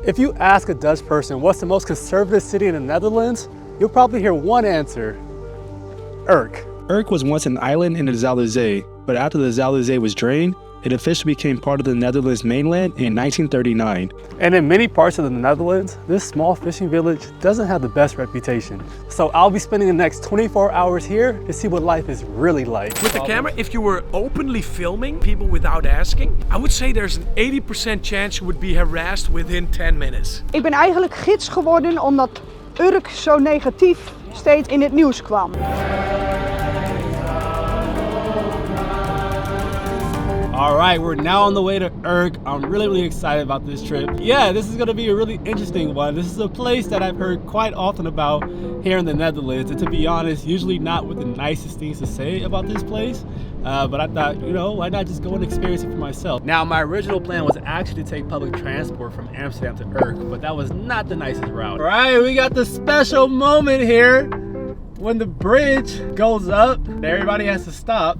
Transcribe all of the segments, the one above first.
If you ask a Dutch person what's the most conservative city in the Netherlands, you'll probably hear one answer: Urk. Urk was once an island in the Zuiderzee, but after the Zuiderzee was drained, it officially became part of the Netherlands mainland in 1939. And in many parts of the Netherlands, this small fishing village doesn't have the best reputation. So I'll be spending the next 24 hours here to see what life is really like. With the camera, if you were openly filming people without asking, I would say there's an 80% chance you would be harassed within 10 minutes. Ik ben eigenlijk gids geworden omdat Urk zo negatief steeds in het nieuws kwam. All right, we're now on the way to Urk. I'm really excited about this trip. Yeah, this is gonna be a really interesting one. This is a place that I've heard quite often about here in the Netherlands. And to be honest, usually not with the nicest things to say about this place. But I thought, why not just go and experience it for myself? Now, my original plan was actually to take public transport from Amsterdam to Urk, but that was not the nicest route. All right, we got the special moment here. When the bridge goes up, everybody has to stop.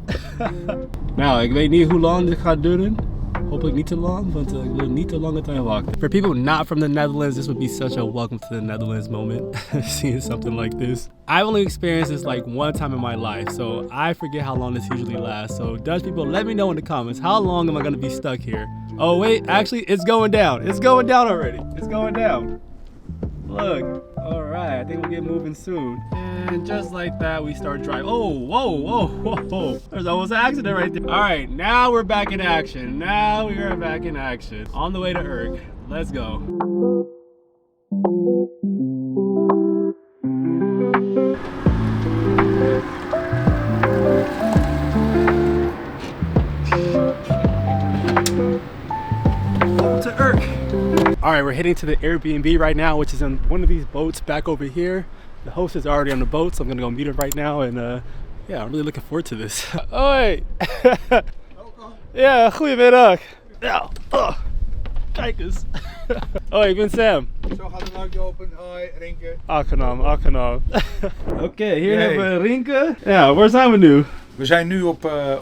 Nou, ik weet niet hoe lang dit gaat duren. Hopelijk niet te lang, want ik wil niet te lange tijd wachten. For people not from the Netherlands, this would be such a welcome to the Netherlands moment, seeing something like this. I've only experienced this like one time in my life, so I forget how long this usually lasts. So Dutch people, let me know in the comments, how long am I gonna be stuck here? Oh wait, actually it's going down. It's going down already. It's going down. Look, all right, I think we'll get moving soon. And just like that, we start driving. Oh, whoa. There's almost an accident right there. All right, now we're back in action. Now we are back in action. On the way to Urk. Let's go. To Urk. All right, we're heading to the Airbnb right now, which is in one of these boats back over here. The host is already on the boat, so I'm gonna go meet him right now. And yeah, I'm really looking forward to this. Hoi. Ja, goedemiddag. Ja, kijk eens. Hoi, ik ben Sam. Zo gaat het luikje open. Hoi, Rinke. Aangenaam. Oké, hier hebben we Rinke. Ja, waar zijn we nu? We zijn nu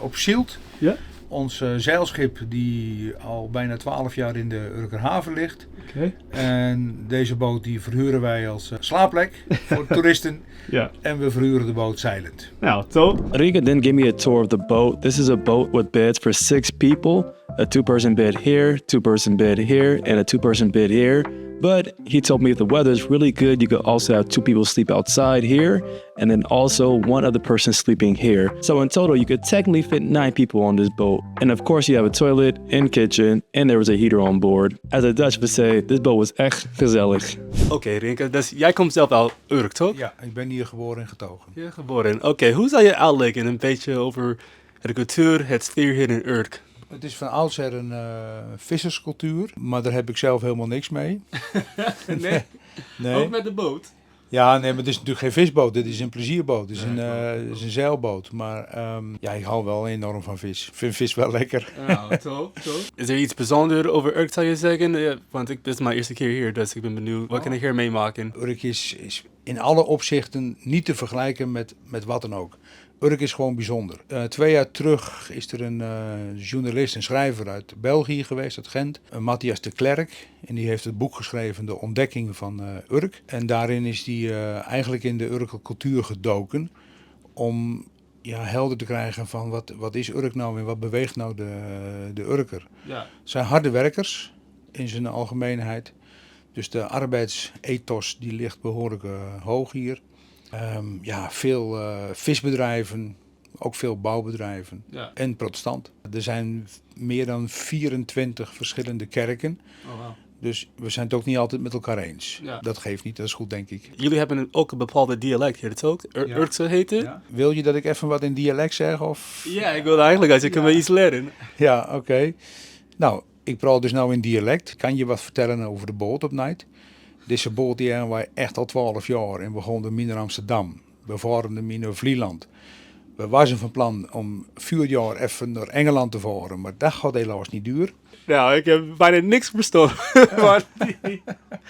op Zielt. Ja. Ons zeilschip die al bijna 12 jaar in de Urkerhaven ligt. Okay. En deze boot die verhuren wij als slaapplek voor toeristen. Ja. En we verhuren de boot zeilend. Nou, top. Rika then gave me a tour of the boat. This is a boat with beds for 6 people. A 2-person bed here, 2-person bed here, and a 2-person bed here. But he told me if the weather is really good, you could also have 2 people sleep outside here, and then also 1 other person sleeping here. So in total, you could technically fit 9 people on this boat. And of course, you have a toilet and kitchen, and there was a heater on board. As the Dutch would say, this boat was echt gezellig. Oké, Rinke, dus jij komt zelf uit Urk, toch? Ja, ik ben hier geboren en getogen. Ja, geboren. Oké, hoe zou je uitleggen een beetje over de cultuur, het sfeer hier in Urk? Het is van oudsher een visserscultuur, maar daar heb ik zelf helemaal niks mee. Nee? Ook met de boot? Ja, nee, maar het is natuurlijk geen visboot. Dit is een plezierboot. Het is een zeilboot. Maar ja, ik hou wel enorm van vis. Ik vind vis wel lekker. Nou, top. Is er iets bijzonders over Urk, zou je zeggen? Want dit is mijn eerste keer hier, dus ik ben benieuwd. Wat kan ik hier meemaken? Urk is in alle opzichten niet te vergelijken met wat dan ook. Urk is gewoon bijzonder. 2 jaar terug is er een journalist en schrijver uit België geweest, uit Gent. Matthias de Klerk. En die heeft het boek geschreven, De Ontdekking van Urk. En daarin is hij eigenlijk in de Urker cultuur gedoken. Om helder te krijgen van wat is Urk nou en wat beweegt nou de Urker. Ja. Het zijn harde werkers in zijn algemeenheid. Dus de arbeidsethos die ligt behoorlijk hoog hier. Veel visbedrijven, ook veel bouwbedrijven en protestant. Er zijn meer dan 24 verschillende kerken. Oh, wow. Dus we zijn het ook niet altijd met elkaar eens. Ja. Dat geeft niet, dat is goed denk ik. Jullie hebben ook een bepaalde dialect hier, dat ook? Urkse heet het? Ja. Wil je dat ik even wat in dialect zeg? Of? Ja, ik wilde eigenlijk als je kan me iets leren. Ja, oké. Nou, ik praat dus nou in dialect. Kan je wat vertellen over de boot op night? Deze boot die hebben wij echt al 12 jaar en we gaan naar Amsterdam. We varen naar Vlieland. We waren van plan om 4 jaar even naar Engeland te varen, maar dat gaat helaas niet duur. Nou, ik heb bijna niks verstaan. maar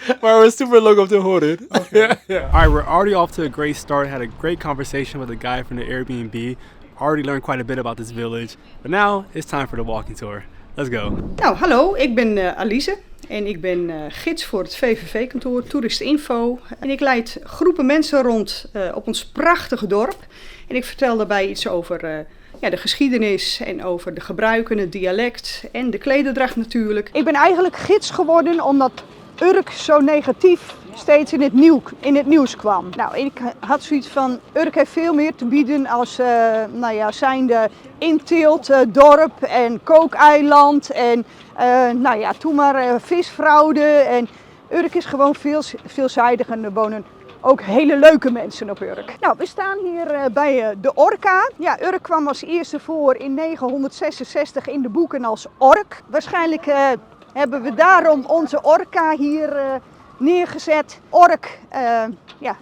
het was super leuk om te horen. Okay. Alright, we're already off to a great start. Had a great conversation with a guy from the Airbnb. Already learned quite a bit about this village. But now it's time for the walking tour. Let's go. Nou, hallo, ik ben Alice en ik ben gids voor het VVV-kantoor Toeristinfo. En ik leid groepen mensen rond op ons prachtige dorp. En ik vertel daarbij iets over de geschiedenis en over de gebruiken, het dialect en de klederdracht natuurlijk. Ik ben eigenlijk gids geworden omdat Urk zo negatief steeds in het nieuws kwam. Nou, ik had zoiets van, Urk heeft veel meer te bieden als zijnde inteelt, dorp en kookeiland en toen maar visfraude. En Urk is gewoon veelzijdig en er wonen ook hele leuke mensen op Urk. Nou, we staan hier bij de Orka. Ja, Urk kwam als eerste voor in 966 in de boeken als Ork. Waarschijnlijk hebben we daarom onze Orka hier neergezet. Ork,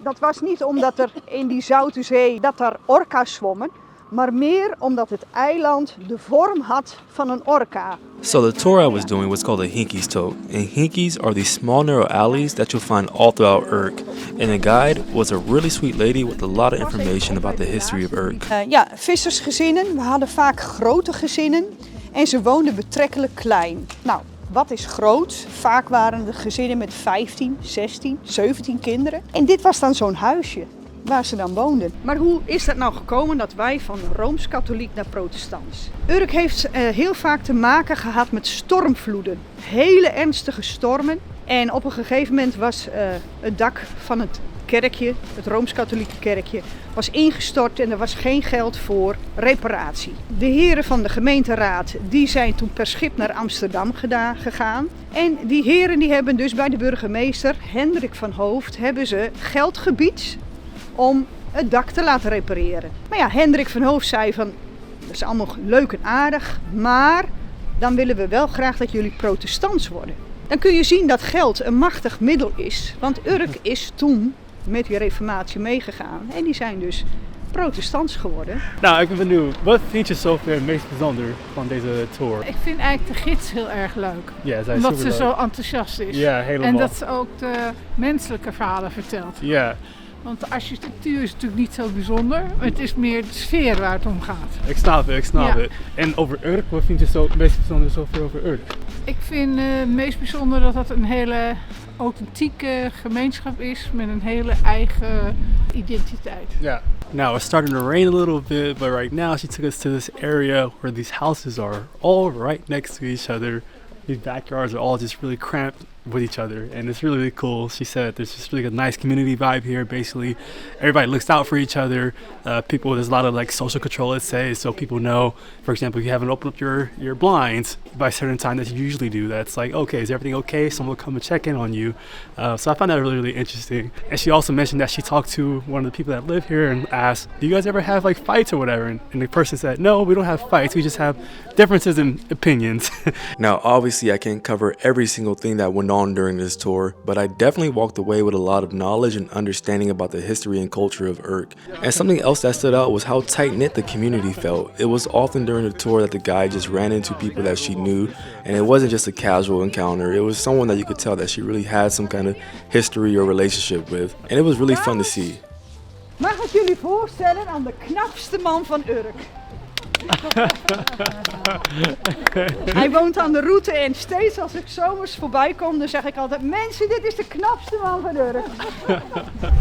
dat was niet omdat er in die Zoute Zee dat er orka's zwommen, maar meer omdat het eiland de vorm had van een orka. So the tour I was doing was called a Hinkies tour. And Hinkies are these small narrow alleys that you'll find all throughout Urk. And the guide was a really sweet lady with a lot of information about the history of Urk. Vissersgezinnen. We hadden vaak grote gezinnen en ze woonden betrekkelijk klein. Nou, wat is groot? Vaak waren de gezinnen met 15, 16, 17 kinderen. En dit was dan zo'n huisje waar ze dan woonden. Maar hoe is dat nou gekomen dat wij van Rooms-Katholiek naar protestants? Urk heeft heel vaak te maken gehad met stormvloeden. Hele ernstige stormen. En op een gegeven moment was het dak van het kerkje, het Rooms-Katholieke kerkje, was ingestort en er was geen geld voor reparatie. De heren van de gemeenteraad die zijn toen per schip naar Amsterdam gegaan. En die heren die hebben dus bij de burgemeester Hendrik van Hooft hebben ze geld gebied om het dak te laten repareren. Maar ja, Hendrik van Hooft zei van, dat is allemaal leuk en aardig, maar dan willen we wel graag dat jullie protestants worden. Dan kun je zien dat geld een machtig middel is, want Urk is toen met die reformatie meegegaan en die zijn dus protestants geworden. Nou, ik ben benieuwd. Wat vind je zover het meest bijzonder van deze tour? Ik vind eigenlijk de gids heel erg leuk. Ja, zij is omdat ze superleuk. zo enthousiast is. Ja, helemaal. En dat ze ook de menselijke verhalen vertelt. Ja, Want de architectuur is natuurlijk niet zo bijzonder. Maar het is meer de sfeer waar het om gaat. ik snap het. En over Urk, wat vind je zo het meest bijzonder zoveel over Urk? Ik vind het meest bijzonder dat het een hele authentieke gemeenschap is met een hele eigen identiteit. Yeah. Now it's starting to rain a little bit, but right now she took us to this area where these houses are all right next to each other. These backyards are all just really cramped with each other, and it's really, really cool. She said there's just really a nice community vibe here. Basically, everybody looks out for each other. There's a lot of like social control, let's say, so people know, for example, if you haven't opened up your blinds by a certain time that you usually do, that's like, okay, is everything okay? Someone will come and check in on you. So I found that really, really interesting. And she also mentioned that she talked to one of the people that live here and asked, do you guys ever have like fights or whatever? And the person said, no, we don't have fights. We just have differences in opinions. Now, obviously, I can't cover every single thing that went on during this tour, but I definitely walked away with a lot of knowledge and understanding about the history and culture of Urk. And something else that stood out was how tight-knit the community felt. It was often during the tour that the guide just ran into people that she knew, and it wasn't just a casual encounter. It was someone that you could tell that she really had some kind of history or relationship with, and it was really fun to see. Mag ik jullie voorstellen aan de knapste man van Urk? Hij woont aan de route en steeds als ik zomers voorbij kom, dan zeg ik altijd, mensen, dit is de knapste man van Urk.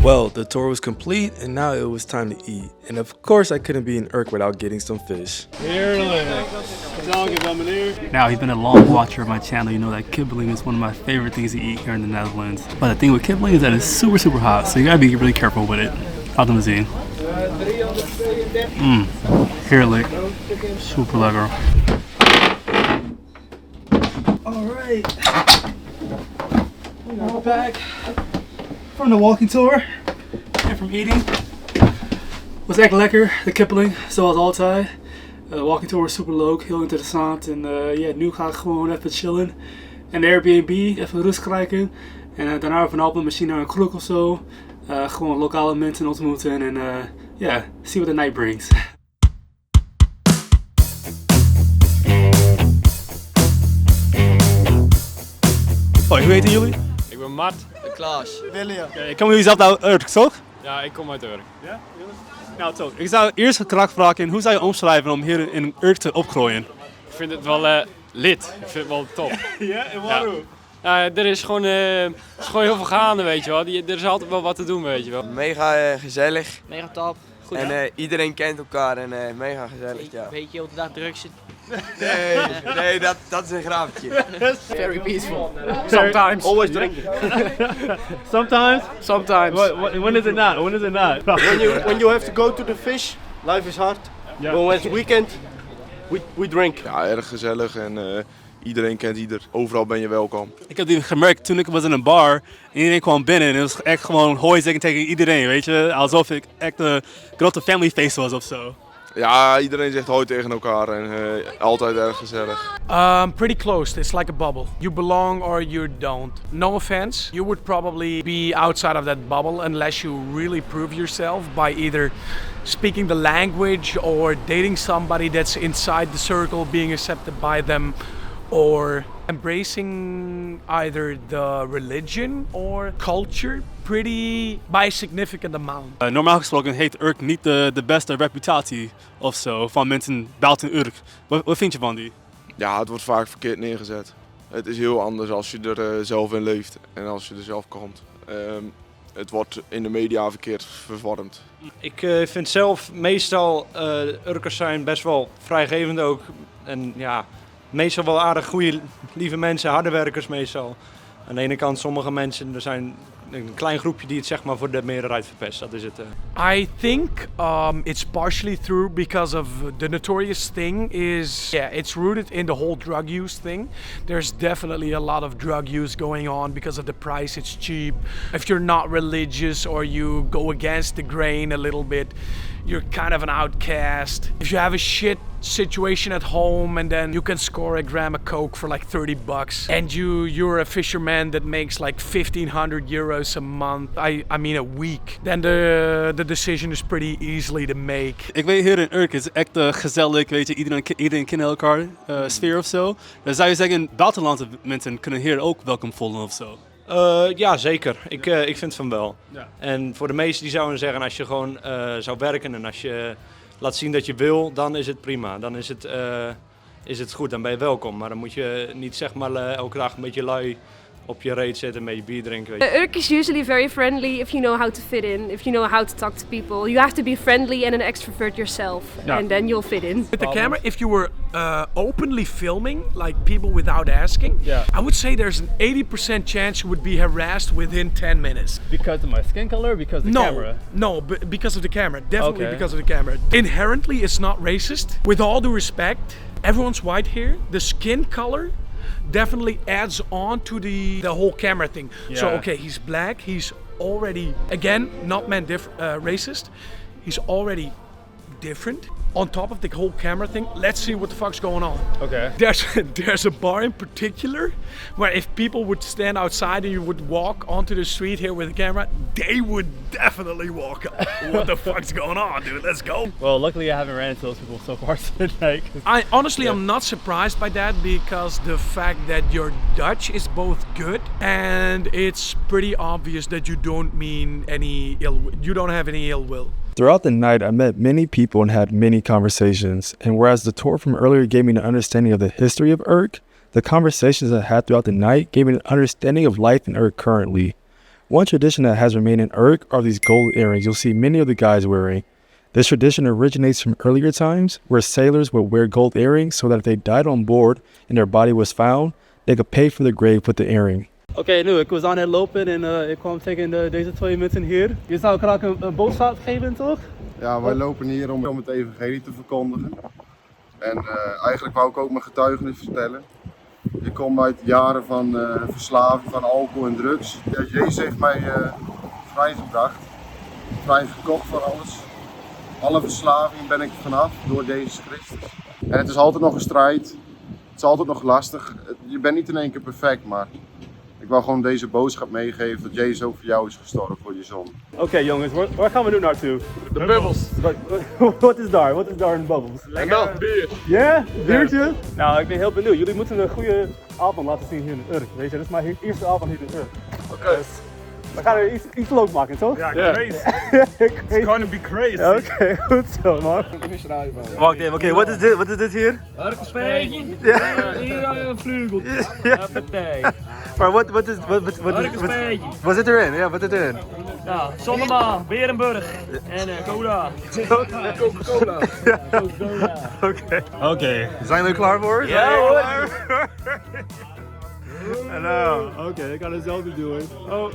Well, the tour was complete, and now it was time to eat. And of course, I couldn't be in Urk without getting some fish. Now, you've been a long watcher of my channel. You know that kibbeling is one of my favorite things to eat here in the Netherlands. But the thing with kibbeling is that it's super, super hot, so you gotta be really careful with it. Laten we zien. Heerlijk. Super lekker. Alright. We're back from the walking tour and from eating. Was echt lekker, de kibbeling, zoals altijd. De walking tour was super leuk, heel interessant. En nu ga ik gewoon even chillen. En de Airbnb, even rust krijgen. En daarna vanavond misschien naar een kroeg of zo. Gewoon lokale mensen ontmoeten en see what the night brings. Hoi, hoe heten jullie? Ik ben Mart. Klaas. William. Komen jullie zelf uit Urk, toch? Ja, ik kom uit Urk. Ja? Nou toch, ik zou eerst graag vragen, hoe zou je omschrijven om hier in Urk te opgroeien? Ik vind het wel Lid. Ik vind het wel top. Ja, en waarom? Ja, er is gewoon heel veel gaande, weet je wel. Er is altijd wel wat te doen, weet je wel. Mega gezellig. Mega top. Goed. En iedereen kent elkaar en mega gezellig, ja. Weet je, heel de dag drugs zit. Nee, dat is een grapje. Very peaceful. Sometimes. Always drinking. Sometimes? Sometimes. When is it not? When is it not? When you have to go to the fish, life is hard. Yeah. But when it's weekend, we drink. Ja, erg gezellig en iedereen kent ieder. Overal ben je welkom. Ik heb die gemerkt toen ik was in een bar en iedereen kwam binnen en het was echt gewoon hoi zeggen tegen iedereen, weet je. Alsof ik echt een grote family face was of zo. Ja, iedereen zegt hoi tegen elkaar en altijd erg gezellig. Pretty close. It's like a bubble. You belong or you don't. No offense. You would probably be outside of that bubble unless you really prove yourself by either speaking the language or dating somebody that's inside the circle, being accepted by them, or embracing either the religion or culture pretty by a significant amount. Normaal gesproken heeft Urk niet de beste reputatie of zo van mensen buiten Urk. Wat vind je van die? Ja, het wordt vaak verkeerd neergezet. Het is heel anders als je er zelf in leeft en als je er zelf komt. Het wordt in de media verkeerd vervormd. Ik vind zelf meestal Urkers zijn best wel vrijgevend ook. En ja, meestal wel aardig goede, lieve mensen, harde werkers meestal. Aan de ene kant sommige mensen, er zijn een klein groepje die het zeg maar voor de meerderheid verpest. Dat is het. I think it's partially through because of the notorious thing is, yeah, it's rooted in the whole drug use thing. There's definitely a lot of drug use going on because of the price, it's cheap. If you're not religious or you go against the grain a little bit, you're kind of an outcast. If you have a shit situation at home and then you can score a gram of coke for like $30 and you're a fisherman that makes like 1,500 euros a month, I mean a week, then the decision is pretty easily to make. Ik weet hier in Urk is echt gezellig, weet je, iedereen kent elkaar, sfeer of zo. Dan zou je zeggen, buitenlandse mensen kunnen hier ook welkom voelen of zo. Ja, zeker. Ik vind van wel. Ja. En voor de meesten die zouden zeggen, als je gewoon zou werken en als je laat zien dat je wil, dan is het prima. Dan is het goed, dan ben je welkom. Maar dan moet je niet zeg maar elke dag een beetje lui op je reet zitten, een beetje bier drinken. Weet je. Urk is usually very friendly if you know how to fit in, if you know how to talk to people. You have to be friendly and an extrovert yourself, and then you'll fit in. With the camera, if you were openly filming, like people without asking, I would say there's an 80% chance you would be harassed within 10 minutes. Because of my skin color, because of the camera? No, because of the camera. Definitely because of the camera. Inherently, it's not racist. With all due respect, everyone's white here. The skin color definitely adds on to the whole camera thing. So okay, he's black. He's already, again, not racist. He's already different. On top of the whole camera thing, let's see what the fuck's going on. Okay. There's a bar in particular where if people would stand outside and you would walk onto the street here with a camera, they would definitely walk up. What the fuck's going on, dude? Let's go. Well, luckily I haven't ran into those people so far tonight. I'm not surprised by that because the fact that your Dutch is both good and it's pretty obvious that you don't have any ill will. Throughout the night, I met many people and had many conversations. And whereas the tour from earlier gave me an understanding of the history of Urk, the conversations I had throughout the night gave me an understanding of life in Urk currently. One tradition that has remained in Urk are these gold earrings you'll see many of the guys wearing. This tradition originates from earlier times where sailors would wear gold earrings so that if they died on board and their body was found, they could pay for the grave with the earring. Oké, nu, ik was aan het lopen en ik kwam tegen deze twee mensen hier. Je zou graag een boodschap geven, toch? Ja, wij lopen hier om het evangelie te verkondigen. En eigenlijk wou ik ook mijn getuigenis vertellen. Ik kom uit jaren van verslaving van alcohol en drugs. Ja, Jezus heeft mij vrijgebracht, vrijgekocht van alles. Alle verslaving ben ik vanaf door Jezus Christus. En het is altijd nog een strijd, het is altijd nog lastig. Je bent niet in één keer perfect, maar ik wil gewoon deze boodschap meegeven dat Jezus ook voor jou is gestorven voor je zonde. Oké jongens, waar gaan we nu naartoe? De bubbels. Wat is daar? Wat is daar in de bubbels? Lekker bier. Ja? Biertje? Nou, ik ben heel benieuwd. Jullie moeten een goede avond laten zien hier in Urk. Weet je, dit is mijn eerste avond hier in Urk. Oké. We gaan er iets leuk maken, toch? Ja, crazy. It's gonna be crazy. Oké, goed zo, man. Wacht even, oké, wat is dit hier? Varkenspeetje. Ja. Hier een vleugel. Ja. Partij. Maar wat zit erin? Ja, wat zit erin? Ja, Zonnemaan, Berenburg en cola. Coca-Cola. Oké. Zijn we er klaar voor? Ja hoor. Hallo. Oké, ik ga hetzelfde doen. Oh.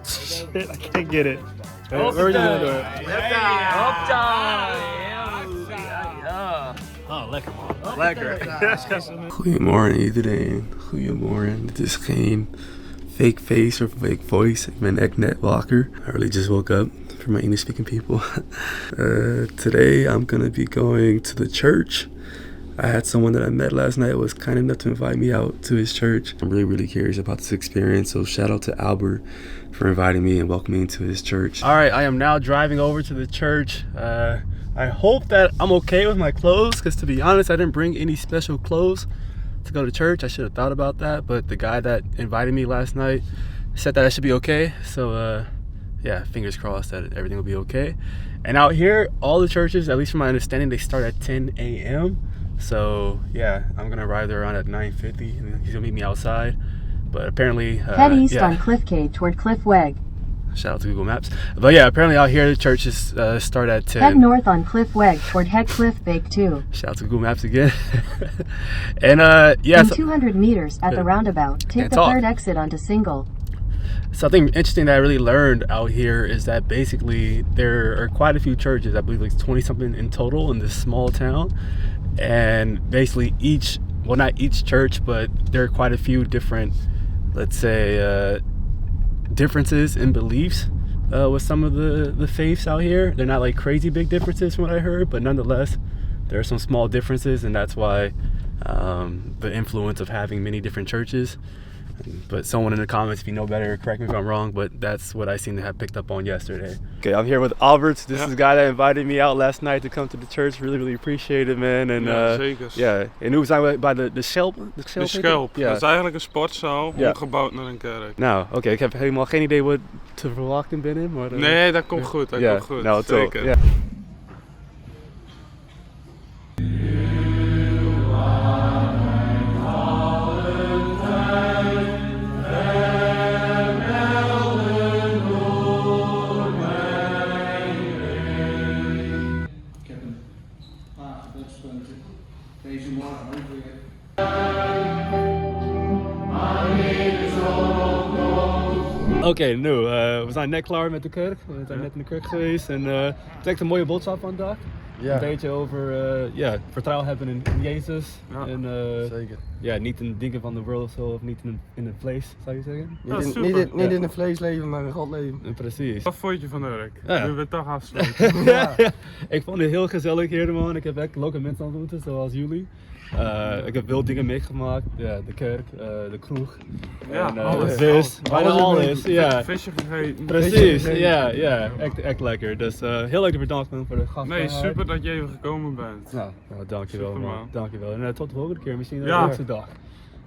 Shit, I can't get it. Where are you gonna do it? Hopta. Oh, lekker man. Lekker. Goedemorgen iedereen. Goedemorgen. Dit is geen fake face or fake voice. Ik ben echt net wakker. I really just woke up for my English speaking people. Today I'm gonna be going to the church. I had someone that I met last night was kind enough to invite me out to his church. I'm really curious about this experience, so shout out to Albert for inviting me and welcoming me to his church. All right, I am now driving over to the church. I hope that I'm okay with my clothes, because to be honest, I didn't bring any special clothes to go to church. I should have thought about that, but the guy that invited me last night said that I should be okay. So yeah, fingers crossed that everything will be okay. And out here, all the churches, at least from my understanding, they start at 10 a.m. So yeah, I'm gonna arrive there around at 9:50, and he's gonna meet me outside. But apparently, head east on Cliff K toward Cliff Weg. Shout out to Google Maps. But yeah, apparently out here the churches start at 10. Head north on Cliff Weg toward Head Cliff Bake 2. Shout out to Google Maps again. And yeah. In 200 meters at the roundabout, take the third exit onto Single. Something interesting that I really learned out here is that basically there are quite a few churches. I believe like 20 something in total in this small town. And basically not each church, but there are quite a few different, let's say, differences in beliefs with some of the faiths out here. They're not like crazy big differences from what I heard, but nonetheless, there are some small differences, and that's why the influence of having many different churches. But someone in the comments, if you know better, correct me if I'm wrong, but that's what I seem to have picked up on yesterday. Okay, I'm here with Albert. This is the guy that invited me out last night to come to the church. Really appreciate it, man. And, zeker. Ja, en nu zijn we bij de Schelp. De Schelp, ja. Dat is eigenlijk een sportzaal, omgebouwd naar een kerk. Nou, oké, ik heb helemaal geen idee wat te verwachten binnen. Maar, nee, dat komt goed, dat komt goed. Nou, zeker. Ja. Deze morgen ook weer. Oké, nu, we zijn net klaar met de kerk. We zijn net in de kerk geweest en het is echt een mooie boodschap vandaag. Ja. Een beetje over vertrouwen hebben in Jezus. Ja, en, zeker. Ja, niet in dingen van de wereld of zo, of niet in het vlees, zou je zeggen? Niet in het vlees leven, maar in God leven. Precies. Wat vond je van Urk? Ja. Nu we toch afsluiten. Ja. Ik vond het heel gezellig hier, man. Ik heb echt leuke mensen ontmoet, zoals jullie. Ik heb veel dingen meegemaakt, ja, de kerk, de kroeg, ja, en, alles, de vis, bijna alles. Ja. Visje gegeten. Precies, ja, echt lekker. Dus heel erg bedankt man voor de gast. Nee, super dat je even gekomen bent. Nou, dankjewel man, dankjewel. En tot de volgende keer, misschien de ja. laatste dag.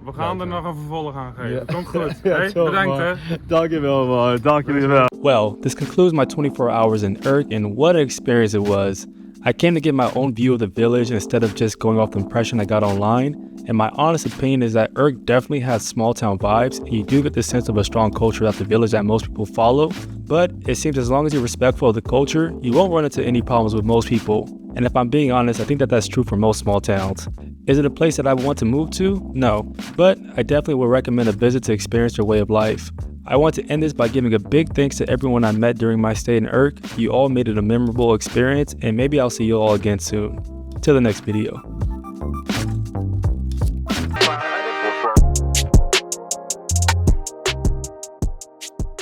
We gaan er nog een vervolg aan geven. Ja. Komt goed. Ja, hey, bedankt hè. Dankjewel man, dankjewel. Well, this concludes my 24 hours in Urk, and what an experience it was. I came to get my own view of the village instead of just going off the impression I got online. And my honest opinion is that Urk definitely has small town vibes, and you do get the sense of a strong culture at the village that most people follow. But it seems as long as you're respectful of the culture, you won't run into any problems with most people. And if I'm being honest, I think that that's true for most small towns. Is it a place that I want to move to? No. But I definitely would recommend a visit to experience their way of life. I want to end this by giving a big thanks to everyone I met during my stay in Urk. You all made it a memorable experience, and maybe I'll see you all again soon. Till the next video.